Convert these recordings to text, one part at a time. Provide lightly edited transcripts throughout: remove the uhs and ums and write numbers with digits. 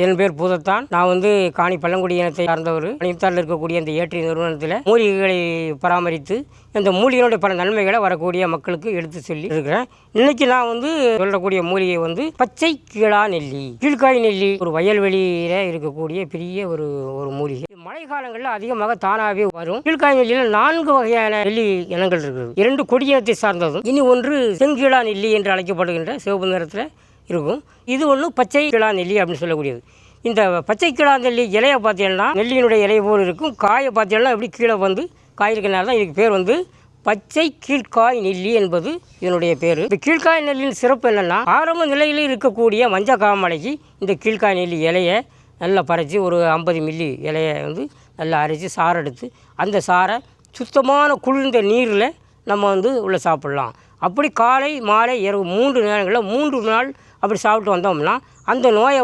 என் பேர் பூதத்தான். நான் காணி பழங்குடி இனத்தை சார்ந்தவர். பணித்தாரில் இருக்கக்கூடிய இந்த ஏற்றி நிறுவனத்தில் மூலிகைகளை பராமரித்து இந்த மூலிகையினுடைய பல நன்மைகளை வரக்கூடிய மக்களுக்கு எடுத்து சொல்லி இருக்கிறேன். இன்னைக்கு நான் சொல்லக்கூடிய மூலிகை பச்சை கீழா நெல்லி, கீழ்காய் நெல்லி. ஒரு வயல்வெளியில இருக்கக்கூடிய பெரிய ஒரு மூலிகை. மழை காலங்களில் அதிகமாக தானாகவே வரும். கீழ்காய் நெல்லியில் 4 வகையான நெல்லி இனங்கள் இருக்குது. 2 கொடியினத்தை சார்ந்ததும், இனி ஒன்று செங்கீழா நெல்லி என்று அழைக்கப்படுகின்ற சிவப்பு நிறத்தில் இருக்கும். இது ஒன்று பச்சை கிழா நெல்லி அப்படின்னு சொல்லக்கூடியது. இந்த பச்சை கிழா நெல்லி இலையை பார்த்தீங்கன்னா நெல்லியினுடைய இலை போல் இருக்கும். காயை பார்த்தீங்கன்னா எப்படி கீழே காய் இருக்கிறனால தான் இதுக்கு பேர் பச்சை கீழ்காய் நெல்லி என்பது இதனுடைய பேர். இந்த கீழ்காய் நெல்லியின் சிறப்பு என்னென்னா, ஆரம்ப நிலையில் இருக்கக்கூடிய மஞ்சள் காமலைக்கு இந்த கீழ்காய் நெல்லி இலையை நல்லா பறித்து ஒரு 50 மில்லி இலையை நல்லா அரைச்சி சாறு எடுத்து அந்த சாரை சுத்தமான குளிர்ந்த நீரில் நம்ம உள்ளே சாப்பிட்லாம். அப்படி காலை மாலை இரவு 3 நேரங்களில் 3 நாள் அப்படி சாப்பிட்டு வந்தோம்னா அந்த நோயை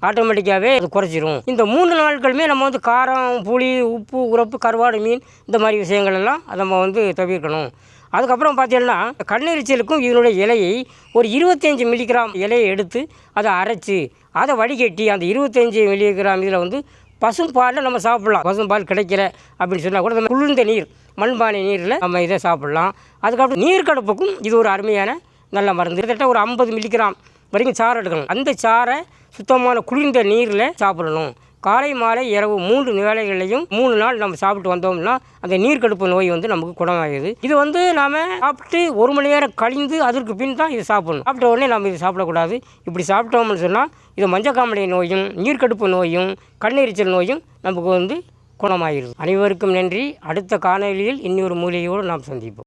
ஆட்டோமேட்டிக்காகவே அது குறைச்சிரும். இந்த 3 நாட்களுமே நம்ம காரம், புளி, உப்பு, உரப்பு, கருவாடு, மீன் இந்த மாதிரி விஷயங்கள் எல்லாம் நம்ம தவிர்க்கணும். அதுக்கப்புறம் பார்த்தீங்கன்னா கண்ணெரிச்சலுக்கும் இதனுடைய இலையை ஒரு 25 மில்லிகிராம் இலையை எடுத்து அதை அரைச்சி அதை வடிகட்டி அந்த 25 மில்லிகிராம் இதில் பசும்பாலில் நம்ம சாப்பிட்லாம். பசும்பால் கிடைக்கல அப்படின்னு சொன்னால் கூட நம்ம குளிர்ந்த நீர், மண்பானை நீரில் நம்ம இதை சாப்பிட்லாம். அதுக்கப்புறம் நீர்க்கடுப்புக்கும் இது ஒரு அருமையான நல்ல மருந்து. கிட்டத்தட்ட ஒரு 50 மில்லிகிராம் வரைக்கும் சாறு எடுக்கணும். அந்த சாறை சுத்தமான குளிர்ந்த நீரில் சாப்பிடணும். காலை மாலை இரவு 3 வேளைகளையும் 3 நாள் நம்ம சாப்பிட்டு வந்தோம்னா அந்த நீர்க்கடுப்பு நோய் நமக்கு குணமாகுது. இது நாம் சாப்பிட்டு 1 மணி நேரம் கழிந்து அதற்கு பின் தான் இது சாப்பிடணும். சாப்பிட்ட உடனே நம்ம இது சாப்பிடக்கூடாது. இப்படி சாப்பிட்டோம்னு சொன்னால் இது மஞ்சக்காமலை நோயும், நீர்க்கடுப்பு நோயும், கண்ணெரிச்சல் நோயும் நமக்கு குணமாகிடுது. அனைவருக்கும் நன்றி. அடுத்த காணொலியில் இன்னொரு மூலிகையோடு நாம் சந்திப்போம்.